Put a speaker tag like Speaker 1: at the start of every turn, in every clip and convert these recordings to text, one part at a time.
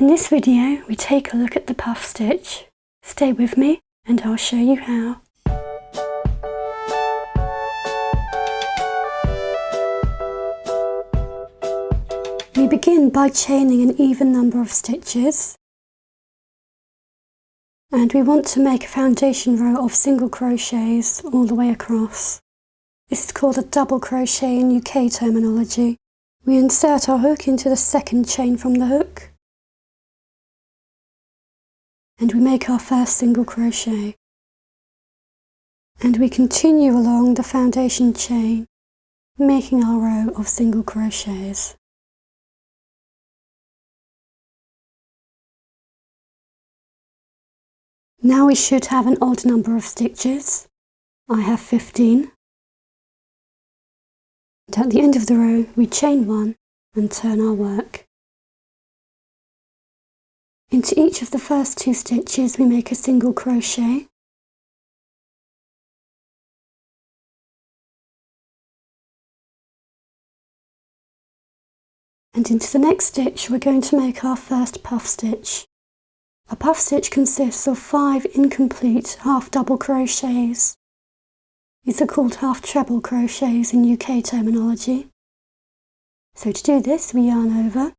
Speaker 1: In this video we take a look at the puff stitch. Stay with me and I'll show you how. We begin by chaining an even number of stitches, and we want to make a foundation row of single crochets all the way across. This is called a double crochet in UK terminology. We insert our hook into the second chain from the hook, and we make our first single crochet, and we continue along the foundation chain, making our row of single crochets. Now we should have an odd number of stitches. I have 15. And at the end of the row we chain one and turn our work. Into each of the first two stitches we make a single crochet, and into the next stitch we're going to make our first puff stitch. A puff stitch consists of 5 incomplete half double crochets. These are called half treble crochets in UK terminology. So to do this we yarn over,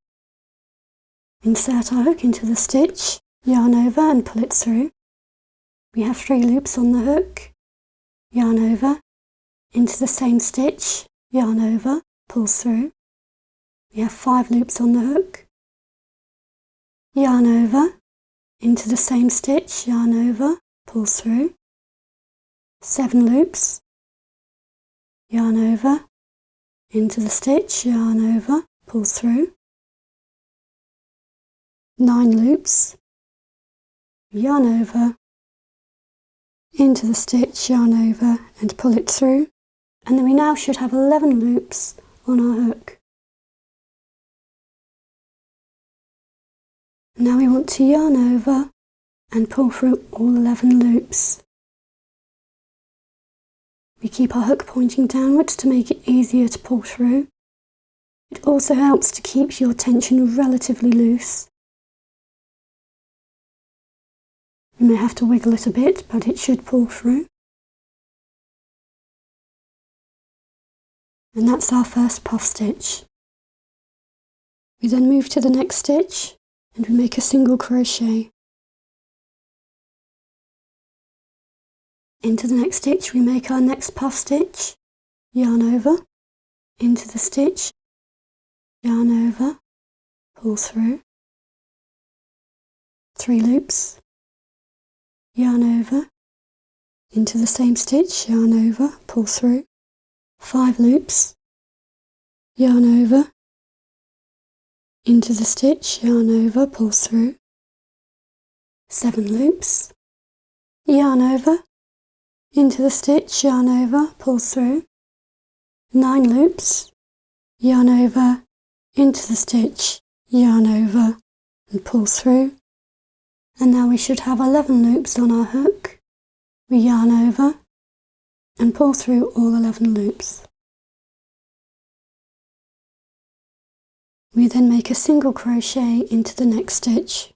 Speaker 1: insert our hook into the stitch, yarn over and pull it through. We have 3 loops on the hook, yarn over, into the same stitch, yarn over, pull through. We have 5 loops on the hook, yarn over, into the same stitch, yarn over, pull through. 7 loops, yarn over, into the stitch, yarn over, pull through. 9 loops, yarn over, into the stitch, yarn over and pull it through, and then we now should have 11 loops on our hook. Now we want to yarn over and pull through all 11 loops. We keep our hook pointing downwards to make it easier to pull through. It also helps to keep your tension relatively loose. You may have to wiggle it a bit, but it should pull through. And that's our first puff stitch. We then move to the next stitch and we make a single crochet. Into the next stitch we make our next puff stitch, yarn over, into the stitch, yarn over, pull through. 3 loops, yarn over, into the same stitch, yarn over, pull through. 5 loops, yarn over, into the stitch, yarn over, pull through. 7 loops, yarn over, into the stitch, yarn over, pull through. 9 loops, yarn over, into the stitch, yarn over and pull through. And now we should have 11 loops on our hook. We yarn over and pull through all 11 loops. We then make a single crochet into the next stitch.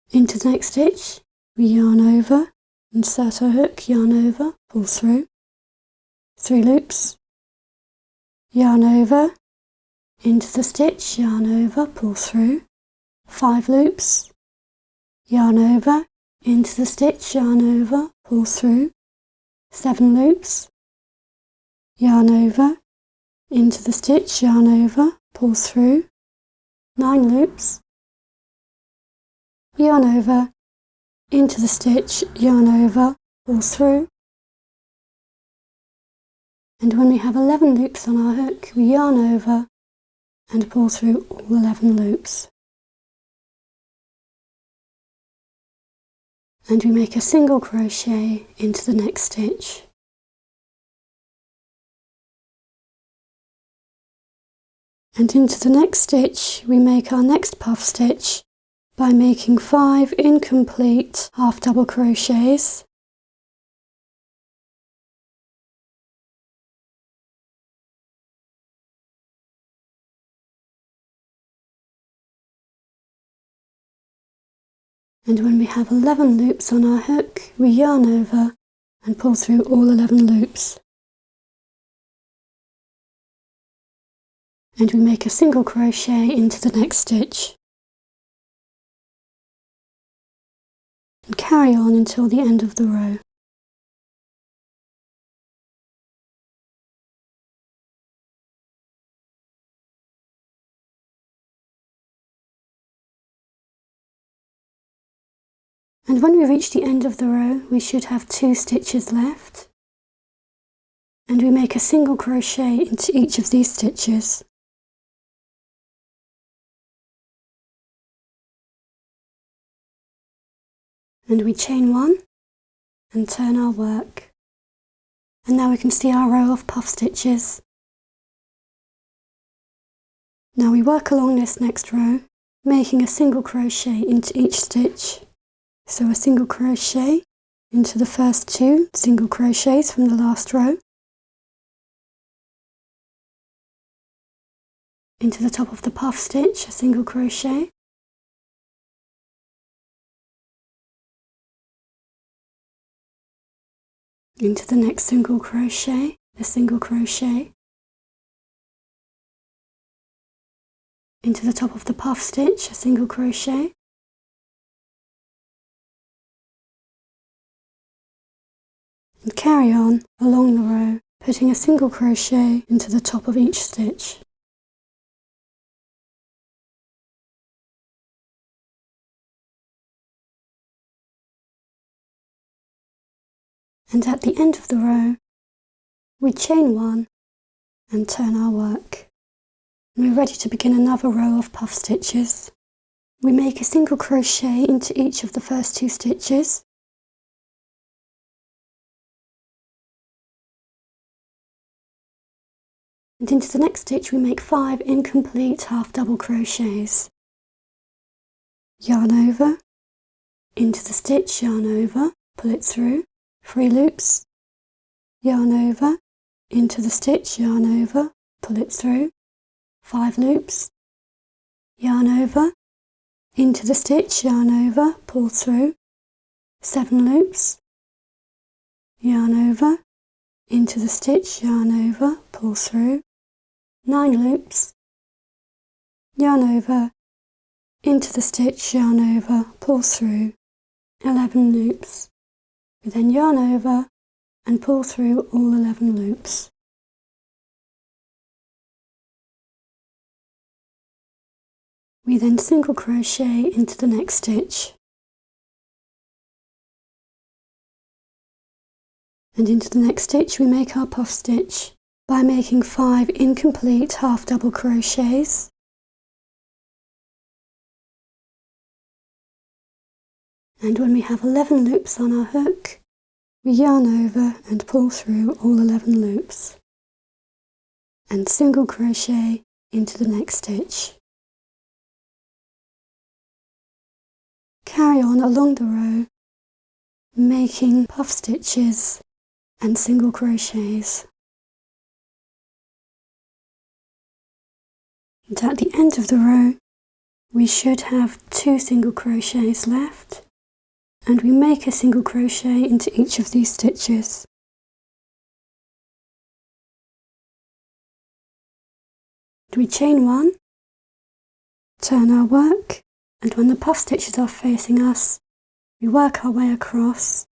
Speaker 1: Into the next stitch, we yarn over, insert our hook, yarn over, pull through. 3 loops, yarn over, into the stitch, yarn over, pull through. 5 loops, yarn over, into the stitch, yarn over, pull through. 7 loops, yarn over, into the stitch, yarn over, pull through. 9 loops, yarn over, into the stitch, yarn over, pull through. And when we have 11 loops on our hook, we yarn over and pull through all 11 loops. And we make a single crochet into the next stitch. And into the next stitch we make our next puff stitch by making 5 incomplete half double crochets. And when we have 11 loops on our hook, we yarn over and pull through all 11 loops. And we make a single crochet into the next stitch. And carry on until the end of the row. And when we reach the end of the row, we should have 2 stitches left. And we make a single crochet into each of these stitches. And we chain 1 and turn our work. And now we can see our row of puff stitches. Now we work along this next row, making a single crochet into each stitch. So a single crochet into the first 2 single crochets from the last row, into the top of the puff stitch, a single crochet, into the next single crochet, a single crochet, into the top of the puff stitch, a single crochet, and carry on along the row, putting a single crochet into the top of each stitch. And at the end of the row, we chain 1 and turn our work. And we're ready to begin another row of puff stitches. We make a single crochet into each of the first 2 stitches. And into the next stitch we make 5 incomplete half double crochets. Yarn over, into the stitch, yarn over, pull it through, 3 loops, yarn over, into the stitch, yarn over, pull it through, 5 loops, yarn over, into the stitch, yarn over, pull through, 7 loops, yarn over, into the stitch, yarn over, pull through, 9 loops, yarn over, into the stitch, yarn over, pull through, 11 loops. We then yarn over and pull through all 11 loops. We then single crochet into the next stitch. And into the next stitch we make our puff stitch by making 5 incomplete half double crochets, and when we have 11 loops on our hook, we yarn over and pull through all 11 loops and single crochet into the next stitch. Carry on along the row, making puff stitches and single crochets. And at the end of the row, we should have 2 single crochets left, and we make a single crochet into each of these stitches. We chain 1, turn our work, and when the puff stitches are facing us, we work our way across,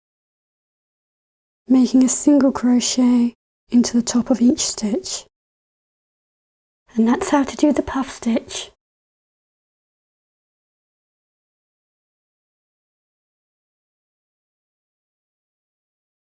Speaker 1: making a single crochet into the top of each stitch. And that's how to do the puff stitch.